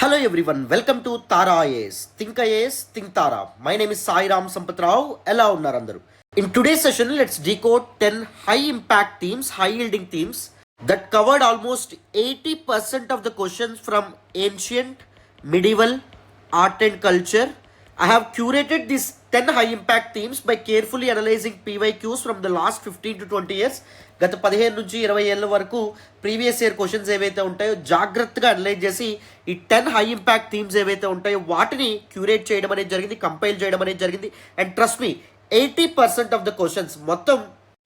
Hello everyone, welcome to Tara IAS. Think IAS, think Tara. My name is Sai Ram Sampath Rao. Ella unnaru andaru. In today's session, let's decode 10 high impact themes, high yielding themes that covered almost 80% of the questions from ancient, medieval, art and culture. I have curated these 10 high impact themes by carefully analyzing PYQs from the last 15 to 20 years. గత 15 నుంచి 20 ఏళ్ళ వరకు previous year questions ఏవైతే ఉంటాయో జాగ్రత్తగా analyse చేసి ఈ 10 high impact themes ఏవైతే ఉంటాయో వాటిని క్యూరేట్ చేయడం అనేది జరిగింది, కంపైల్ చేయడం అనేది జరిగింది. And trust me 80% of the questions మొత్తం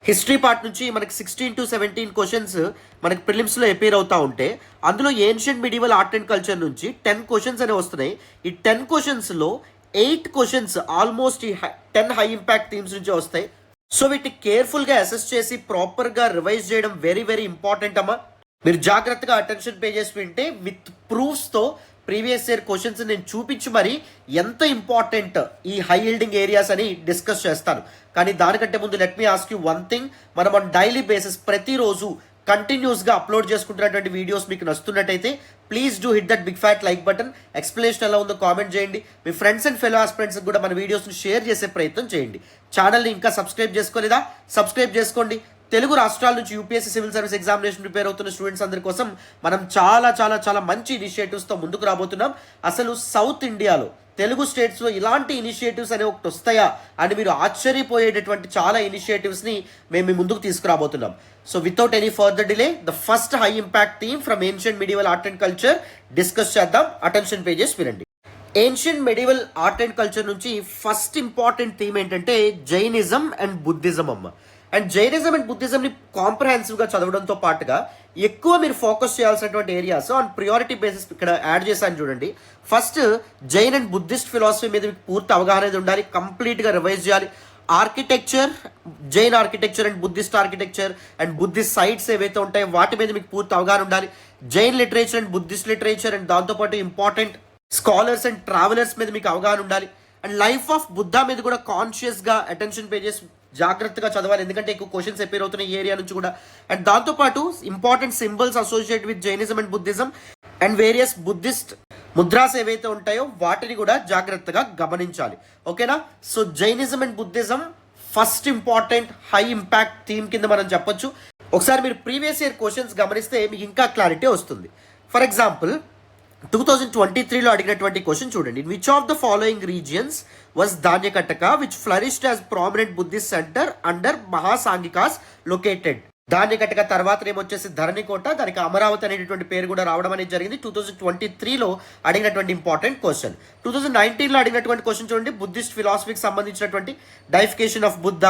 హిస్టరీ పార్ట్ నుంచి మనకి 16 to 17 క్వశ్చన్స్ మనకి ప్రిలిమ్స్లో అపీర్ అవుతూ ఉంటే అందులో ancient medieval art and culture నుంచి 10 క్వశ్చన్స్ అనేవి వస్తున్నాయి. ఈ 10 క్వశ్చన్స్లో 8 క్వశ్చన్స్ ఆల్మోస్ట్ ఈ 10 హై ఇంపాక్ట్ థీమ్స్ నుంచి వస్తాయి. సో వీటిని కేర్ఫుల్గా అసెస్ చేసి ప్రాపర్గా రివైజ్ చేయడం వెరీ వెరీ ఇంపార్టెంట్ అమ్మా. మీరు జాగ్రత్తగా అటెన్షన్ పే చేసి వింటే విత్ ప్రూఫ్స్తో ప్రీవియస్ ఇయర్ క్వశ్చన్స్ నేను చూపించి మరి ఎంత ఇంపార్టెంట్ ఈ హై యీల్డింగ్ ఏరియాస్ అని డిస్కస్ చేస్తాను. కానీ దానికంటే ముందు let me ask you one thing. మనం ఆన్ డైలీ బేసిస్ ప్రతిరోజు కంటిన్యూస్గా అప్లోడ్ చేసుకుంటున్నటువంటి వీడియోస్ మీకు నచ్చుతున్నట్టయితే please do hit that big fat like button. Explanation ఎలా ఉందో కామెంట్ చేయండి. మీ ఫ్రెండ్స్ అండ్ ఫెలో ఆస్పిరెంట్స్కి కూడా మన వీడియోస్ని షేర్ చేసే ప్రయత్నం చేయండి. ఛానల్ని ఇంకా సబ్స్క్రైబ్ చేసుకోలేదా? సబ్స్క్రైబ్ చేసుకోండి. తెలుగు రాష్ట్రాల నుంచి UPSC civil service examination prepare అవుతున్న స్టూడెంట్స్ అందరి కోసం మనం చాలా చాలా చాలా మంచి ఇనిషియేటివ్స్తో ముందుకు రాబోతున్నాం. అసలు సౌత్ ఇండియాలో తెలుగు స్టేట్స్లో ఇలాంటి ఇనిషియేటివ్స్ అనేవి ఒకటి వస్తాయా అని మీరు ఆశ్చర్యపోయేటటువంటి చాలా ఇనిషియేటివ్స్ని మేము మీ ముందుకు తీసుకురాబోతున్నాం. So without any further delay the first high impact theme from ancient medieval art and culture discuss చేద్దాం. అటెన్షన్ పేజెస్ వినండి. Ancient medieval art and culture నుంచి ఫస్ట్ ఇంపార్టెంట్ థీమ్ ఏంటంటే జైనిజం అండ్ బుద్ధిజం అమ్మ. అండ్ జైనిజం అండ్ బుద్ధిజంని కాంప్రహెన్సివ్గా చదవడంతో పాటుగా ఎక్కువ మీరు ఫోకస్ చేయాల్సినటువంటి ఏరియాస్ ఆన్ ప్రియారిటీ బేసిస్ ఇక్కడ యాడ్ చేశాను చూడండి. First Jain and Buddhist philosophy మీద మీకు పూర్తి అవగాహన అనేది ఉండాలి. కంప్లీట్గా రివైజ్ చేయాలి. Architecture, Jain architecture and Buddhist architecture and Buddhist sites ఏవైతే ఉంటాయో వాటి మీద మీకు పూర్తి అవగాహన ఉండాలి. Jain literature and Buddhist literature and దాంతోపాటు ఇంపార్టెంట్ స్కాలర్స్ అండ్ ట్రావెలర్స్ మీద మీకు అవగాహన ఉండాలి. అండ్ లైఫ్ ఆఫ్ బుద్ధా మీద కూడా కాన్షియస్గా అటెన్షన్ పేజెస్ జాగ్రత్తగా చదవాలి, ఎందుకంటే ఎక్కువ క్వశ్చన్స్ అపీర్ అవుతున్న ఈ ఏరియా నుంచి కూడా. అండ్ దాంతోపాటు important symbols associated with Jainism and Buddhism and various Buddhist mudras ఏవైతే ఉంటాయో వాటిని కూడా జాగ్రత్తగా గమనించాలి. ఓకేనా? So Jainism and Buddhism first important high impact theme కింద మనం చెప్పొచ్చు. ఒకసారి మీరు ప్రీవియస్ ఇయర్ క్వశ్చన్స్ గమనిస్తే మీకు ఇంకా క్లారిటీ వస్తుంది. ఫర్ ఎగ్జాంపుల్ 2023లో అడిగినటువంటి క్వశ్చన్ చూడండి. In which of the following regions was Dhanyakataka which flourished as prominent Buddhist centre under Mahasanghikas located. Dhanyakataka తర్వాత ఏమొచ్చేసి ధరణికోట, దానికి అమరావతి అనేటువంటి పేరు కూడా రావడం అనేది జరిగింది. 2023లో అడిగినటువంటి ఇంపార్టెంట్ క్వశ్చన్. 2019లో అడిగినటువంటి క్వశ్చన్ చూడండి. బుద్ధిస్ట్ ఫిలాసఫీకి సంబంధించినటువంటి deification of Buddha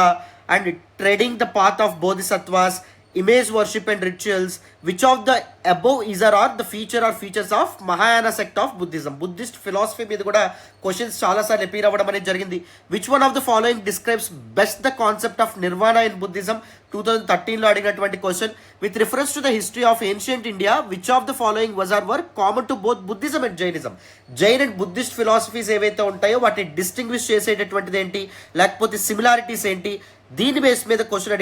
and treading the path of Bodhisattvas, image worship and rituals, which of the above is or are the feature or features of Mahayana sect of Buddhism. Buddhist philosophy మీద కూడా questions చాలాసార్లు appear అవ్వడం అనేది జరిగింది. Which one of the following describes best the concept of nirvana in Buddhism. 2013లో అడిగినటువంటి question. With reference to the history of ancient India which of the following was or were common to both Buddhism and Jainism. Jain and Buddhist philosophies ఏవైతే ఉంటాయో వాటిని distinguish చేసేటటువంటిది ఏంటి, లేకపోతే similarities ఏంటి, దీని base మీద క్వశ్చన్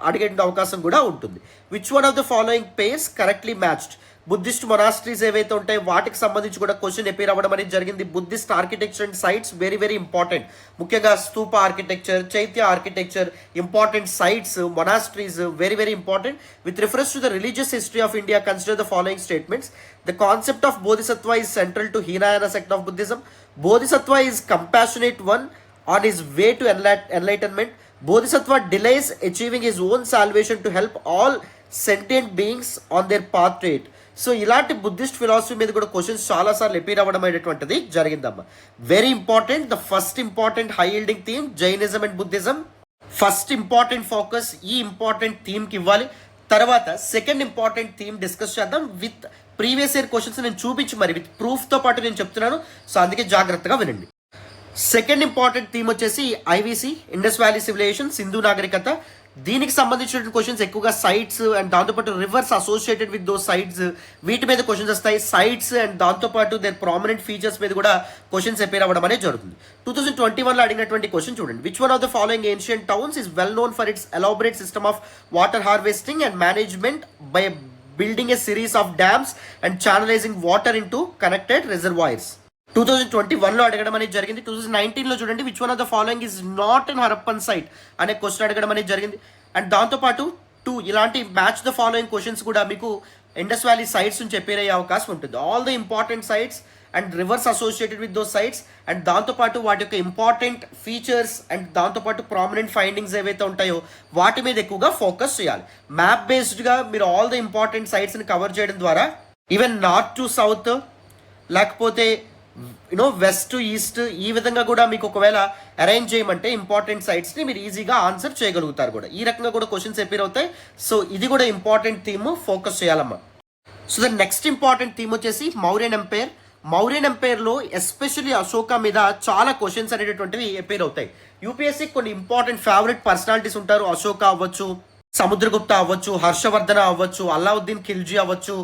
అడిగే అవకాశం కూడా ఉంటుంది. Which one of the following pairs correctly matched. Buddhist monasteries ఏవైతే ఉంటాయో వాటికి సంబంధించి కూడా క్వశ్చన్ అపీర్ అవ్వడం అనేది జరిగింది. Buddhist architecture and sites very very important. ముఖ్యంగా stupa architecture, chaitya architecture, important sites, monasteries very very important. With reference to the religious history of India consider the following statements. The concept of Bodhisattva is central to Hinayana sect of Buddhism. Bodhisattva is compassionate one on his way to enlightenment. Bodhisattva delays achieving his own salvation to help all sentient beings on their path to it. So ఇలాంటి Buddhist philosophy మీద కూడా questions చాలాసార్లు appear అవ్వడం అనేటువంటిది జరిగిందమ్మా. Very important. The first important high yielding theme Jainism and Buddhism. First important focus ఈ important థీమ్కి ఇవ్వాలి. తర్వాత సెకండ్ ఇంపార్టెంట్ థీమ్ డిస్కస్ చేద్దాం. విత్ ప్రీవియస్ ఇయర్ క్వశ్చన్స్ నేను చూపించి మరి విత్ ప్రూఫ్తో పాటు నేను చెప్తున్నాను. సో అందుకే జాగ్రత్తగా వినండి. సెకండ్ ఇంపార్టెంట్ థీమ్ వచ్చేసి IVC, Indus valley civilisation, Sindhu నాగరికత. దీనికి సంబంధించిన క్వశ్చన్స్ ఎక్కువగా సైట్స్ అండ్ దాంతోపాటు rivers associated with those sites వీటి మీద క్వశ్చన్స్ వస్తాయి. సైట్స్ అండ్ దాంతోపాటు దేర్ ప్రామినెంట్ ఫీచర్స్ మీద కూడా క్వశ్చన్స్ అపీర్ అవ్వడం అనేది జరుగుతుంది. 2021లో అడిగినటువంటి క్వశ్చన్ చూడండి. Which one of the following ancient towns is well known for it's elaborate system of water harvesting and management by building a series of dams and channelizing water into connected reservoirs. 2021లో అడగడం అనేది జరిగింది. 2019లో చూడండి, which one of the following is not in Harappan site అనే question అడగడం అనేది జరిగింది. అండ్ దాంతోపాటు ఇలాంటి మ్యాచ్ ద ఫాలోయింగ్ క్వశ్చన్స్ కూడా మీకు ఇండస్ వ్యాలీ సైట్స్ నుంచి అపేర్ అయ్యే అవకాశం ఉంటుంది. All the important sites and rivers associated with those sites and దాంతోపాటు వాటి యొక్క ఇంపార్టెంట్ ఫీచర్స్ అండ్ దాంతోపాటు ప్రామినెంట్ ఫైండింగ్స్ ఏవైతే ఉంటాయో వాటి మీద ఎక్కువగా ఫోకస్ చేయాలి. మ్యాప్ బేస్డ్గా మీరు ఆల్ ద ఇంపార్టెంట్ సైట్స్ని కవర్ చేయడం ద్వారా ఈవెన్ నార్త్ టు సౌత్ లేకపోతే వెస్ట్ టు ఈస్ట్ ఈ విధంగా కూడా మీకు ఒకవేళ అరేంజ్ చేయమంటే ఇంపార్టెంట్ సైట్స్ని మీరు ఈజీగా ఆన్సర్ చేయగలుగుతారు కూడా. ఈ రకంగా కూడా క్వశ్చన్స్ అపీర్ అవుతాయి. సో ఇది కూడా ఇంపార్టెంట్ థీమ్, ఫోకస్ చేయాలమ్మా. So the next important theme వచ్చేసి మౌర్యన్ ఎంపైర్. మౌర్యన్ ఎంపైర్లో ఎస్పెషల్లీ అశోక మీద చాలా క్వశ్చన్స్ అనేటటువంటివి అపేర్ అవుతాయి. యూపీఎస్సీ కొన్ని ఇంపార్టెంట్ ఫేవరెట్ పర్సనాలిటీస్ ఉంటారు. అశోక అవ్వచ్చు, సముద్రగుప్త అవ్వచ్చు, హర్షవర్ధన అవ్వచ్చు, అల్లావుద్దీన్ ఖిల్జీ అవ్వచ్చు,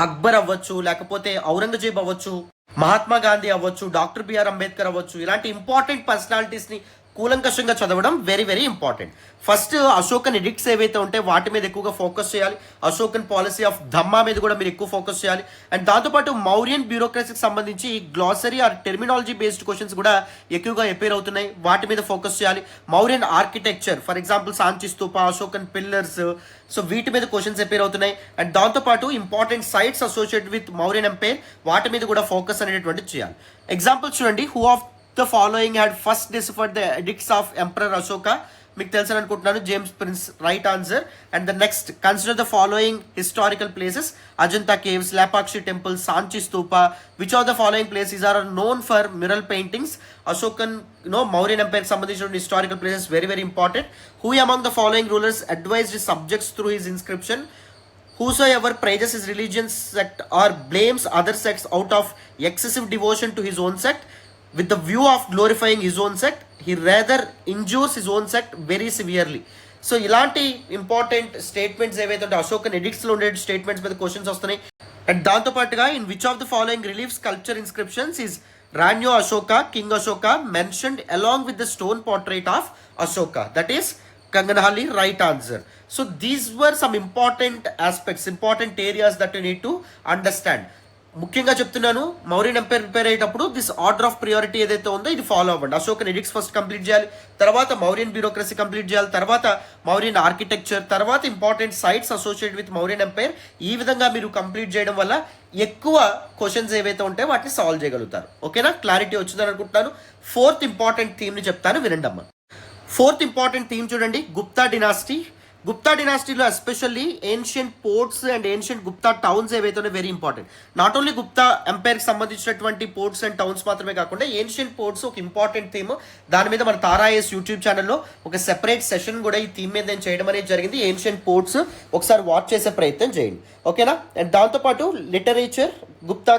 అక్బర్ అవ్వచ్చు, లేకపోతే ఔరంగజేబ్ అవ్వచ్చు, మహాత్మా గాంధీ అవ్వచ్చు, డాక్టర్ బిఆర్ అంబేద్కర్ అవ్వచ్చు. ఇలాంటి ఇంపార్టెంట్ పర్సనాలిటీస్ని కూలంకషంగా చదవడం very very important. First Ashokan addicts ఏవైతే ఉంటాయి వాటి మీద ఎక్కువగా ఫోకస్ చేయాలి. అశోకన్ పాలసీ ఆఫ్ ధమ్మా మీద కూడా మీరు ఎక్కువ ఫోకస్ చేయాలి. అండ్ దాంతోపాటు మౌర్యన్ బ్యూరోక్రసీకి సంబంధించి glossary or terminology based questions కూడా ఎక్కువగా అపేర్ అవుతున్నాయి, వాటి మీద ఫోకస్ చేయాలి. Mauryan architecture, for example Sanchi stupa, Ashokan pillars, so వీటి మీద క్వశ్చన్స్ అపేర్ అవుతున్నాయి. అండ్ దాంతోపాటు important sites associated with Mauryan empire వాటి మీద కూడా ఫోకస్ అనేటువంటిది చేయాలి. ఎగ్జాంపుల్స్ చూడండి, who of the following had first deciphered the edicts of emperor Ashoka? మీకు తెలుసని అనుకుంటున్నాను, James Prinsep right answer. And the next, consider the following historical places: Ajanta caves, Lepakshi temple, Sanchi stupa. Which of the following places are known for mural paintings? Ashokan Mauryan empire సంబంధించిన historical places very very important. Who among the following rulers advised his subjects through his inscription? Whosoever praises his religious sect or blames other sects out of excessive devotion to his own sect with the view of glorifying his own sect, he rather injures his own sect very severely. So ఇలాంటి important statements ఏవైతే ఉంటే అశోకన్ ఎడిక్ట్స్లో ఉండే statements మీద questions వస్తున్నాయి. And దాంతోపాటుగా in which of the following relief sculpture inscriptions is Ranyo Ashoka, king Ashoka mentioned along with the stone portrait of Ashoka? That is Kanganhalli, right answer. So these were some important aspects, important areas that you need to understand. ముఖ్యంగా చెప్తున్నాను, Mauryan umpire prepare అయ్యేటప్పుడు this order of priority ఏదైతే ఉందో ఇది follow అవ్వండి. Ashokan addicts first complete చేయాలి, తర్వాత Mauryan bureaucracy complete చేయాలి, తర్వాత మౌర్యన్ ఆర్కిటెక్చర్, తర్వాత important sites associated with Mauryan empire. ఈ విధంగా మీరు కంప్లీట్ చేయడం వల్ల ఎక్కువ క్వశ్చన్స్ ఏవైతే ఉంటాయో వాటిని సాల్వ్ చేయగలుగుతారు. ఓకేనా, క్లారిటీ వచ్చిందని అనుకుంటున్నాను. ఫోర్త్ ఇంపార్టెంట్ థీమ్ని చెప్తాను, వినండి అమ్మ. ఫోర్త్ ఇంపార్టెంట్ థీమ్ చూడండి, గుప్తా డినాసిటీ. గుప్తా డినాసిటీలో especially ancient ports and ancient Gupta towns ఏవైతే very important. Not only Gupta ఎంపైర్కి సంబంధించినటువంటి పోర్ట్స్ అండ్ టౌన్స్ మాత్రమే కాకుండా ఏన్షియంట్ పోర్ట్స్ ఒక ఇంపార్టెంట్ థీమ్. దాని మీద మన తారాఎస్ యూట్యూబ్ ఛానల్లో ఒక సెపరేట్ సెషన్ కూడా ఈ థీమ్ మీద నేను చేయడం అనేది జరిగింది. ఏన్షియంట్ పోర్ట్స్ ఒకసారి వాచ్ చేసే ప్రయత్నం చేయండి, ఓకేనా. అండ్ దాంతోపాటు లిటరేచర్, గుప్తా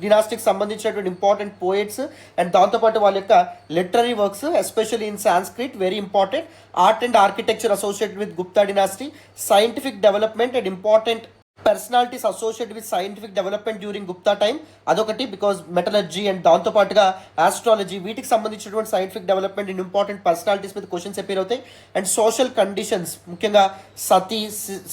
డినాస్టిక్ సంబంధించినటువంటి ఇంపార్టెంట్ పోయిట్స్ అండ్ దాంతోపాటు వాళ్ళ యొక్క literary works especially in Sanskrit very important. Art and architecture associated with Gupta dynasty. Scientific development and important personalities associated with scientific development during Gupta time, అదొకటి. బికాజ్ మెటలర్జీ అండ్ దాంతోపాటుగా astrology వీటికి సంబంధించినటువంటి scientific development and important personalities మీద questions appear అవుతాయి. And social conditions, ముఖ్యంగా sati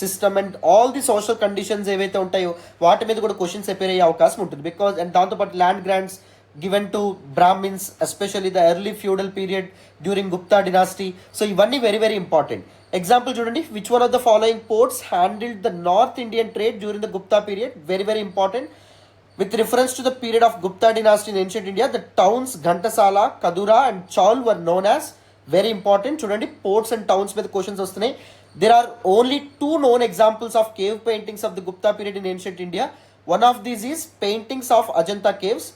system and all the social conditions ఏవైతే ఉంటాయో వాటి మీద కూడా క్వశ్చన్స్ అపేర్ అయ్యే అవకాశం ఉంటుంది. బికాజ్ అండ్ దాంతోపాటు land grants given to Brahmins, especially the early feudal period during Gupta dynasty. So ఇవన్నీ very very important. Example చూడండి, which one of the following ports handled the North Indian trade during the Gupta period? Very very important. With reference to the period of Gupta dynasty in ancient India, the towns Ghantasala, Kadura and Chaul were known as. Very important. చూడండి, ports and towns మీద questions వస్తున్నాయి. There are only two known examples of cave paintings of the Gupta period in ancient India. One of these is paintings of Ajanta caves.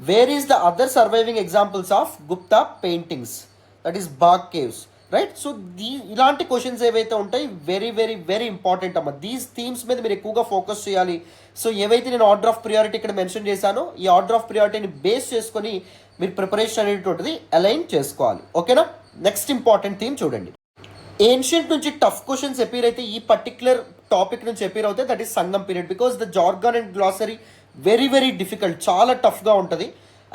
Where is the other surviving examples of Gupta paintings? That is Bagh caves, right? So ఇలాంటి questions ఏవైతే ఉంటాయి very very very important అమ్మ. These themes మీద మీరు ఎక్కువగా focus చేయాలి. So ఏవైతే నేను ఆర్డర్ ఆఫ్ ప్రియారిటీ ఇక్కడ మెన్షన్ చేశానో ఈ ఆర్డర్ ఆఫ్ ప్రియారిటీని బేస్ చేసుకొని మీరు ప్రిపరేషన్ అనేటువంటిది అలైన్ చేసుకోవాలి, ఓకేనా. నెక్స్ట్ ఇంపార్టెంట్ థీమ్ చూడండి, ఏన్షియంట్ నుంచి టఫ్ క్వశ్చన్స్ అపీర్ అయితే ఈ పర్టికులర్ టాపిక్ నుంచి అపీర్ అవుతాయి. That is Sangam period. Because the jargon and glossary very very difficult, చాలా టఫ్గా ఉంటుంది.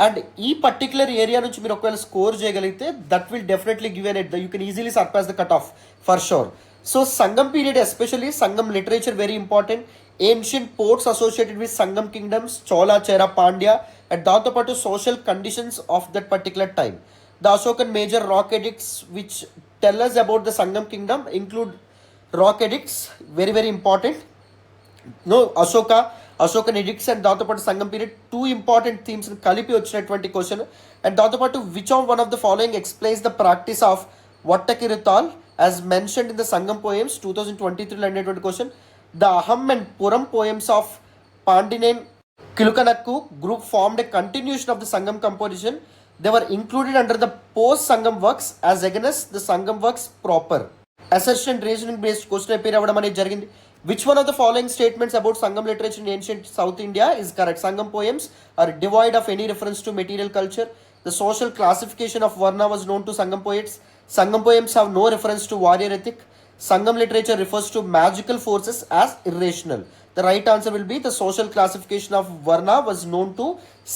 అండ్ ఈ పర్టికులర్ ఏరియా నుంచి మీరు ఒకవేళ స్కోర్ చేయగలిగితే that will definitely give an edge you can easily surpass the cut off for sure. So Sangam period especially Sangam literature very important. Ancient ports associated with Sangam kingdoms, Chola, Chera, Pandya, and దాంతోపాటు social conditions of that particular time. The Ashokan major rock edicts which tell us about the Sangam kingdom include rock edicts, very very important. No Ashokan edicts and దాంతోపాటు Sangam period, two important themes కలిపి వచ్చినటువంటి question. And దాంతోపాటు which of one of the following explains the practice of Vattakirutal as mentioned in the Sangam poems 2023 అనేటువంటి question. The Aham and Puram poems of Pandinen Kilukanakku group formed a continuation of the Sangam composition. They were included under the post Sangam works as against the Sangam works proper. Assertion and reasoning based question appear avadam అనేది జరిగింది. Which one of the following statements about Sangam literature in ancient South India is correct? Sangam poems are devoid of any reference to material culture. The social classification of Varna was known to Sangam poets. Sangam poems have no reference to warrior ethic. Sangam literature refers to magical forces as irrational. The right answer will be the social classification of Varna was known to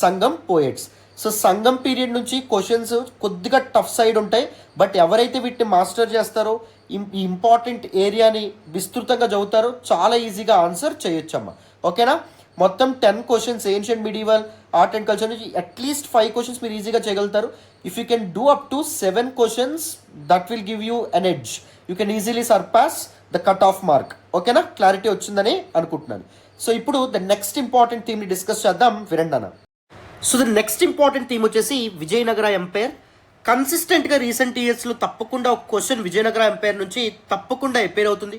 Sangam poets. So Sangam period నుంచి questions కొద్దిగా tough side ఉంటాయి, but ఎవరైతే వీటిని master చేస్తారో ఈ important ఏరియాని విస్తృతంగా చదువుతారో చాలా ఈజీగా ఆన్సర్ చేయొచ్చమ్మా. ఓకేనా? మొత్తం 10 questions ancient medieval art and culture నుంచి అట్లీస్ట్ 5 క్వశ్చన్స్ మీరు ఈజీగా చేయగలుగుతారు. If you can do up to 7 questions that will give you an edge. You can easily surpass the cut of mark. ఓకేనా? క్లారిటీ వచ్చిందని అనుకుంటున్నాను. So ఇప్పుడు the next important థీమ్ని discuss చేద్దాం, వినండి అన్న. So the next important theme వచ్చేసి Vijayanagara umpire. కన్సిస్టెంట్గా recent ఇయర్స్లో తప్పకుండా ఒక క్వశ్చన్ విజయనగర ఎంపైర్ నుంచి తప్పకుండా అపేర్ అవుతుంది.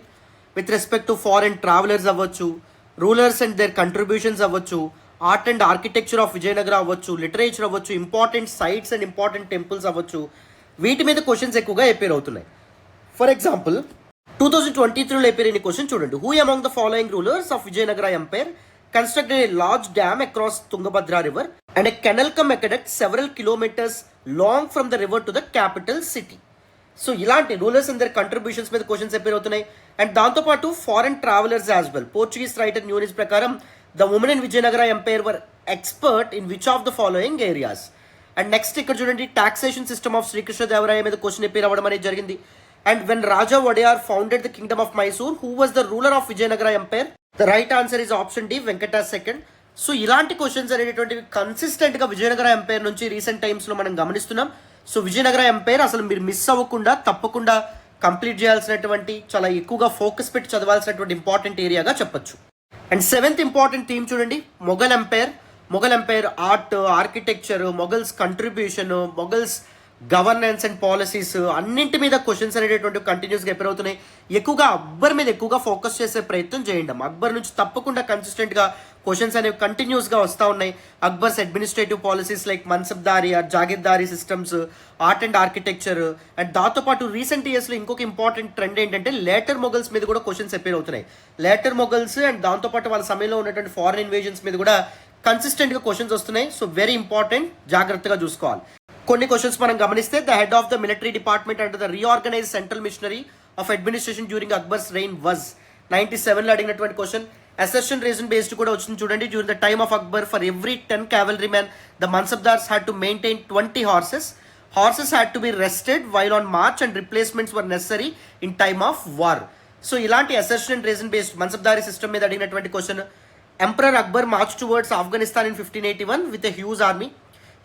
With respect to foreign travellers అవ్వచ్చు, రూలర్స్ అండ్ దేర్ కంట్రిబ్యూషన్స్ అవ్వచ్చు, art and architecture of Vijayanagara అవ్వచ్చు, లిటరేచర్ అవ్వచ్చు, important sites and important temples అవ్వచ్చు, వీటి మీద క్వశ్చన్స్ ఎక్కువగా అపేర్ అవుతున్నాయి. ఫర్ ఎగ్జాంపుల్ 2023లో అపేర్ అయిన క్వశ్చన్ చూడండి. Who among the following rulers of Vijayanagara empire constructed a large dam across Tungabhadra river and a canal cum aqueduct several kilometers long from the river to the capital city. So ఇలాంటి rulers and their contributions మీద questions appear అవుతున్నాయి. And దాంతోపాటు foreign travellers as well. Portuguese writer Nuniz ప్రకారం the women in Vijayanagara empire were expert in which of the following areas. And next ఇక్కడ చూడండి, taxation system of Sri Krishnadevaraya మీద question appear అవ్వడం అనేది జరిగింది. And when Raja Wadiyar founded the kingdom of Mysore, who was the ruler of Vijayanagara empire? The right answer is option D, Venkata second. So ఇలాంటి questions అనేటువంటివి కన్సిస్టెంట్గా Vijayanagara umpire నుంచి రీసెంట్ టైమ్స్లో మనం గమనిస్తున్నాం. సో విజయనగర ఎంపైర్ అసలు మీరు మిస్ అవ్వకుండా తప్పకుండా కంప్లీట్ చేయాల్సినటువంటి, చాలా ఎక్కువగా ఫోకస్ పెట్టి చదవాల్సినటువంటి ఇంపార్టెంట్ ఏరియాగా చెప్పొచ్చు. అండ్ 7th ఇంపార్టెంట్ థీమ్ చూడండి, Mughal empire. Mughal empire art, architecture, Mughals contribution, Mughals governance and policies అన్నింటి మీద క్వశ్చన్స్ అనేటటువంటి కంటిన్యూస్గా ఎపేర్ అవుతున్నాయి. ఎక్కువగా అక్బర్ మీద ఎక్కువగా ఫోకస్ చేసే ప్రయత్నం చేయండి. అక్బర్ నుంచి తప్పకుండా కన్సిస్టెంట్గా క్వశ్చన్స్ అనేవి కంటిన్యూస్గా వస్తూ ఉన్నాయి. Akbar's administrative policies like mansabdari or jagirdari systems, art and architecture. And దాంతోపాటు రీసెంట్ ఇయర్స్లో ఇంకొక ఇంపార్టెంట్ ట్రెండ్ ఏంటంటే లేటర్ మొఘల్స్ మీద కూడా క్వశ్చన్స్ అపేర్ అవుతున్నాయి. లేటర్ మొఘల్స్ అండ్ దాంతోపాటు వాళ్ళ సమయంలో ఉన్నటువంటి ఫారెన్ ఇన్వేజన్స్ మీద కూడా కన్సిస్టెంట్గా క్వశ్చన్స్ వస్తున్నాయి. సో వెరీ ఇంపార్టెంట్, జాగ్రత్తగా చూసుకోవాలి. కొన్ని క్వశ్చన్స్ మనం గమనిస్తే, the head of the military department under the reorganize central machinery of administration during Akbar's reign was 97లో అడిగినటువంటి క్వశ్చన్. అసెర్షన్ రీజన్ బేస్డ్ కూడా వచ్చింది చూడండి. During the time of Akbar for every 10 cavalry men the mansabdars had to maintain 20 horses. Horses had to be rested while on march and replacements were necessary in time of war. So ఇలాంటి assertion and reason based mansabdari system మీద అడిగినటువంటి question. Emperor Akbar march towards Afghanistan in 1581 with a huge army.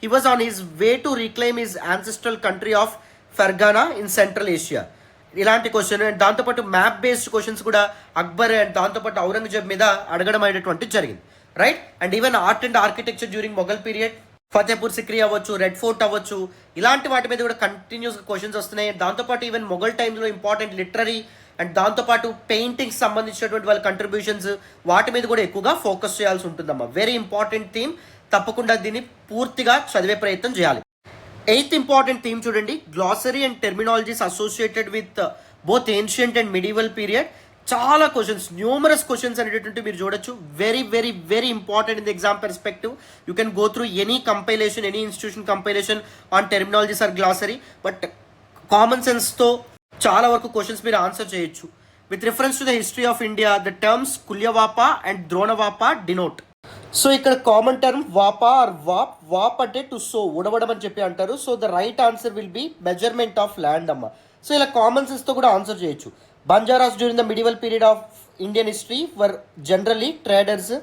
He was on his way to reclaim his ancestral country of Fergana in Central Asia. ఇలాంటి question. And దాంతోపాటు map based questions కూడా Akbar and దాంతోపాటు ఔరంగజేబ్ మీద అడగడం అనేటువంటి జరిగింది, right. And even art and architecture during Mughal period, Fatehpur Sikri అవ్వచ్చు, red fort అవ్వచ్చు, ఇలాంటి వాటి మీద కూడా కంటిన్యూస్గా క్వశ్చన్స్ వస్తున్నాయి. దాంతోపాటు ఈవెన్ మొఘల్ టైమ్స్లో ఇంపార్టెంట్ లిటరరీ అండ్ దాంతోపాటు పెయింటింగ్స్ సంబంధించినటువంటి వాళ్ళ కంట్రిబ్యూషన్స్, వాటి మీద కూడా ఎక్కువగా ఫోకస్ చేయాల్సి ఉంటుందమ్మా. వెరీ ఇంపార్టెంట్ థీమ్, తప్పకుండా దీన్ని పూర్తిగా చదివే ప్రయత్నం చేయాలి. 8th ఇంపార్టెంట్ థీమ్ చూడండి, glossary and terminologies associated with both ancient and medieval period. చాలా క్వశ్చన్స్, న్యూమరస్ క్వశ్చన్స్ అనేటటువంటి మీరు చూడొచ్చు. Very very very important in the exam perspective. You can go through any compilation, any institution compilation on terminologies or glossary. But common సెన్స్తో చాలా వరకు questions మీరు answer చేయొచ్చు. With reference to the history of India, the terms kulyavapa and dronavapa denote. So ఇక్కడ common term vapa or vap. వాప్ అంటే to sow, ఉడవడం అని చెప్పి అంటారు. So the right answer will be measurement of land అమ్మ. సో ఇలా కామన్ సెన్స్తో కూడా ఆన్సర్ చేయొచ్చు. Banjaras during the medieval period of Indian history were generally traders.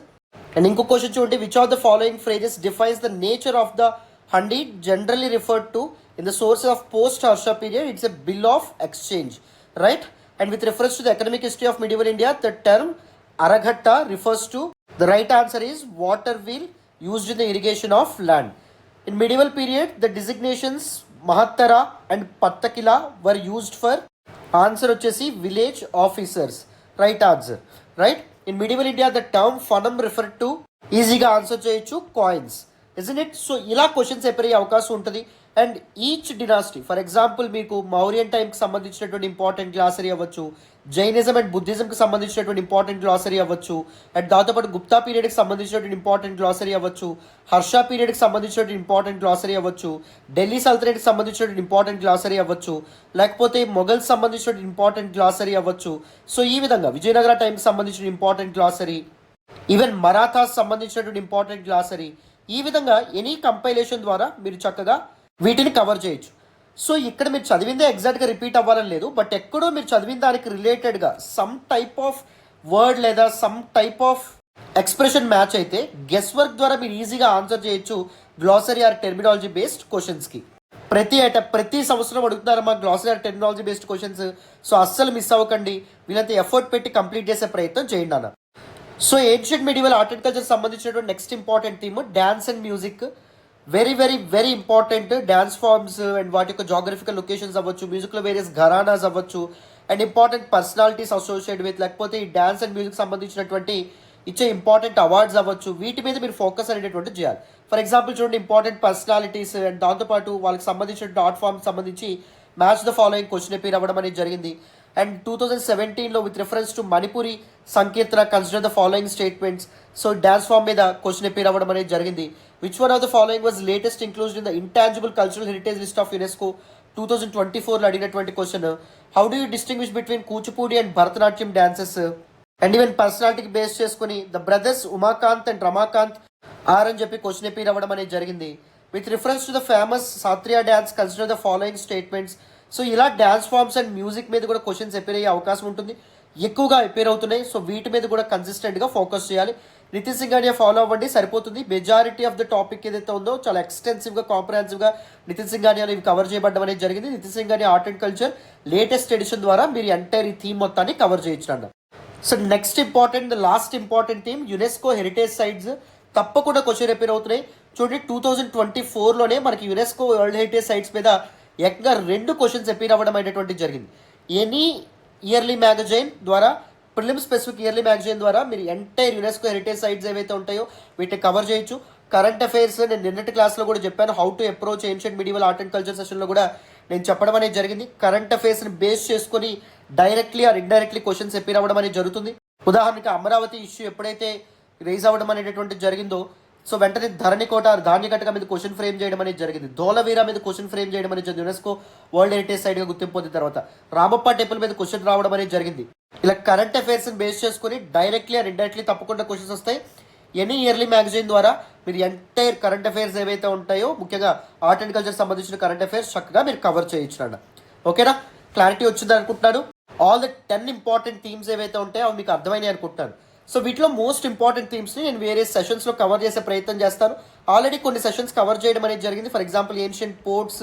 And ఇంకో క్వశ్చన్ చూడండి, which of the following phrases defines the nature of the hundi generally referred to in the source of post-Harsha period, it's a bill of exchange, right? And with reference to the economic history of medieval India, the term Araghatta refers to, the right answer is water wheel used in the irrigation of land. In medieval period, the designations Mahattara and Pattakila were used for, answer vachesi village officers, right answer, right? In medieval India, the term Fanam referred to, easy ga answer cheyochu, coins, isn't it? So ila questions appear avakasam untadi. And each డినాసిటీ, for example మీకు మౌర్యన్ టైంకి సంబంధించినటువంటి important glossary అవ్వచ్చు, Jainism and బుద్ధిజంకి సంబంధించినటువంటి important glossary అవ్వచ్చు, and దాంతోపాటు గుప్తా పీరియడ్కి సంబంధించినటువంటి important glossary అవ్వచ్చు, హర్ష పీరియడ్కి సంబంధించినటువంటి ఇంపార్టెంట్ గ్లాసరీ అవ్వచ్చు, ఢిల్లీ సల్తనట్కి సంబంధించినటువంటి ఇంపార్టెంట్ గ్లాసరీ అవ్వచ్చు, లేకపోతే మొఘల్స్ సంబంధించినటువంటి ఇంపార్టెంట్ గ్లాసరీ అవ్వచ్చు. సో ఈ విధంగా విజయనగర టైంకి సంబంధించిన ఇంపార్టెంట్ గ్లాసరీ, ఈవెన్ మరాఠాస్ సంబంధించినటువంటి ఇంపార్టెంట్ గ్లాసరీ, ఈ విధంగా ఎనీ కంపైలేషన్ ద్వారా మీరు చక్కగా వీటిని కవర్ చేయొచ్చు. సో ఇక్కడ మీరు చదివిందే ఎగ్జాక్ట్గా రిపీట్ అవ్వాలని లేదు, బట్ ఎక్కడో మీరు చదివిన దానికి రిలేటెడ్గా సమ్ టైప్ ఆఫ్ వర్డ్ లేదా some type of expression match అయితే గెస్ వర్క్ ద్వారా మీరు ఈజీగా ఆన్సర్ చేయొచ్చు గ్లాసరీ ఆర్ టెర్మినాలజీ బేస్డ్ క్వశ్చన్స్కి. ప్రతి సంవత్సరం అడుగుతున్నారు మా glossary or terminology based questions. So అస్సలు మిస్ అవ్వకండి, వీళ్ళంతా ఎఫర్ట్ పెట్టి కంప్లీట్ చేసే ప్రయత్నం చేయండి అన్న. So ancient medieval art and culture సంబంధించినటువంటి next important theme dance and music. Very very very important dance forms and వాటి యొక్క జాగ్రఫికల్ లొకేషన్స్ అవ్వచ్చు, మ్యూజిక్లో వేరియస్ ఘరానాస్ అవ్వచ్చు, and important personalities associate with, లేకపోతే ఈ డ్యాన్స్ అండ్ మ్యూజిక్ సంబంధించినటువంటి ఇచ్చే ఇంపార్టెంట్ అవార్డ్స్ అవ్వచ్చు, వీటి మీద మీరు ఫోకస్ అనేటటువంటి చేయాలి. ఫర్ ఎగ్జాంపుల్ చూడండి, ఇంపార్టెంట్ పర్సనాలిటీస్ అండ్ దాంతోపాటు వాళ్ళకి సంబంధించిన ఆర్ట్ ఫార్మ్స్ సంబంధించి మ్యాచ్ ద ఫాలోయింగ్ క్వశ్చన్ పేరు అవ్వడం అనేది జరిగింది. అండ్ 2017లో with reference to Manipuri Sankirtana consider the following statements. So dance form మీద క్వశ్చన్ పేరు అవ్వడం అనేది జరిగింది. Which one of the following was latest included in the intangible cultural heritage list of UNESCO 2024లో అడిగినటువంటి question. How do you distinguish between Kuchipudi and Bharatanatyam dances. And even పర్సనాలిటీకి base చేసుకుని the brothers Umakant and Ramakant or అని చెప్పి question పేరు అవ్వడం అనేది జరిగింది. With reference to the famous Sattriya dance consider the following statements. So ఇలా డ్యాన్స్ ఫార్మ్స్ అండ్ మ్యూజిక్ మీద కూడా క్వశ్చన్స్ అపేర్ అయ్యే అవకాశం ఉంటుంది, ఎక్కువగా అపేర్ అవుతున్నాయి. సో వీటి మీద కూడా కన్సిస్టెంట్గా ఫోకస్ చేయాలి. నితిన్ సింఘానియా ఫాలో అవ్వండి సరిపోతుంది. మెజారిటీ ఆఫ్ ద టాపిక్ ఏదైతే ఉందో చాలా ఎక్స్టెన్సివ్గా కాంప్రహెన్సివ్గా నితిన్ సింఘానియాలో ఇవి కవర్ చేయబడడం అనేది జరిగింది. Nitin Singhania art and culture latest edition ద్వారా మీరు ఎంటైర్ ఈ థీమ్ మొత్తాన్ని కవర్ చేయొచ్చు అన్న. So next important, the last important theme UNESCO heritage sites. తప్పకుండా క్వశ్చన్ అపేర్ అవుతున్నాయి. చూడండి 2024లోనే మనకి యునెస్కో వరల్డ్ హెరిటేజ్ సైట్స్ మీద ఏకంగా 2 క్వశ్చన్స్ అపీర్ అవ్వడం అనేటువంటి జరిగింది. ఎనీ ఇయర్లీ మ్యాగజైన్ ద్వారా, ప్రిలిమ్ స్పెసిఫిక్ ఇయర్లీ మ్యాగజైన్ ద్వారా మీరు ఎంటైర్ యునెస్కో హెరిటేజ్ సైట్స్ ఏవైతే ఉంటాయో వీటిని కవర్ చేయొచ్చు. కరెంట్ అఫైర్స్ నేను నిన్నటి క్లాస్లో కూడా చెప్పాను, how to approach ancient medieval art and culture సెషన్లో కూడా నేను చెప్పడం అనేది జరిగింది. కరెంట్ అఫైర్స్ని బేస్ చేసుకొని directly or indirectly questions appear అవ్వడం అనేది జరుగుతుంది. ఉదాహరణకి అమరావతి ఇష్యూ ఎప్పుడైతే రైజ్ అవ్వడం అనేటటువంటి జరిగిందో, సో వెంటనే ధరణికోట ధాన్యకటక మీద క్వశ్చన్ ఫ్రేమ్ చేయడం అనేది జరిగింది. ధోలవీర మీద క్వశ్చన్ ఫ్రేమ్ చేయడం అనేది జరిగింది. యునెస్కో వరల్డ్ హెరిటేజ్ సైట్గా గుర్తింపు పొందిన తర్వాత రామప్ప టెంపుల్ మీద క్వశ్చన్ రావడం అనేది జరిగింది. ఇలా కరెంట్ అఫైర్స్ని బేస్ చేసుకుని డైరెక్ట్లీ అండ్ ఇండైరెక్ట్లీ తప్పకుండా క్వశ్చన్స్ వస్తాయి. ఎనీ ఇయర్లీ మ్యాగజైన్ ద్వారా మీరు ఎంటైర్ కరెంట్ అఫైర్స్ ఏవైతే ఉంటాయో, ముఖ్యంగా ఆర్ట్ అండ్ కల్చర్ సంబంధించిన కరెంట్ అఫైర్స్ చక్కగా మీరు కవర్ చేయొచ్చు అన్న. ఓకేనా, క్లారిటీ వచ్చింది అనుకుంటున్నాను. ఆల్ ద 10 ఇంపార్టెంట్ థీమ్స్ ఏవైతే ఉంటాయో అవి మీకు అర్థమైనాయి అనుకుంటున్నాను. సో వీటిలో మోస్ట్ ఇంపార్టెంట్ థీమ్స్ని నేను వేరే సెషన్స్లో కవర్ చేసే ప్రయత్నం చేస్తాను. ఆల్రెడీ కొన్ని సెషన్స్ కవర్ చేయడం అనేది జరిగింది. For example ancient ports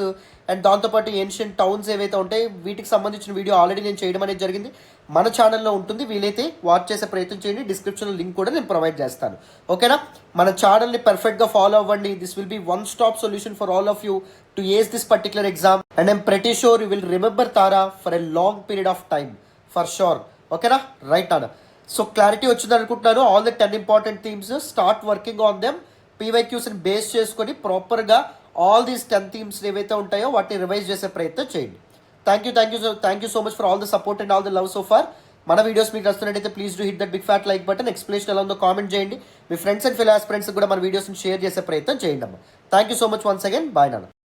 and దాంతోపాటు ఏన్షియంట్ టౌన్స్ ఏవైతే ఉంటాయి వీటికి సంబంధించిన వీడియో ఆల్రెడీ నేను చేయడం అనేది జరిగింది. మన ఛానల్లో ఉంటుంది, వీలైతే వాచ్ చేసే ప్రయత్నం చేయండి. డిస్క్రిప్షన్లో లింక్ కూడా నేను ప్రొవైడ్ చేస్తాను. ఓకేనా, మన ఛానల్ని పర్ఫెక్ట్గా ఫాలో అవ్వండి. This will be one stop solution for all of you to ace this particular exam. And I'm pretty sure you will remember Tara for a long period of time for sure. ఓకేనా, right అన్న. So clarity వచ్చింది అనుకుంటున్నాను. All the 10 important themes, start working on them. పీవైక్యూస్ని base చేసుకొని ప్రాపర్గా all these 10 themes ఏవైతే ఉంటాయో వాటిని రివైజ్ చేసే ప్రయత్నం చేయండి. Thank you so much for all the support and all the love so far. మన వీడియోస్ మీకు నచ్చినట్టయితే please do hit that big fat like button. Explanation ఎలా ఉందో కామెంట్ చేయండి. మీ ఫ్రెండ్స్ అండ్ ఫెలో ఆస్పిరెంట్స్ కూడా మన వీడియోస్ని షేర్ చేసే ప్రయత్నం చేయండి అమ్మా. Thank you so much once again. Bye నాన్న.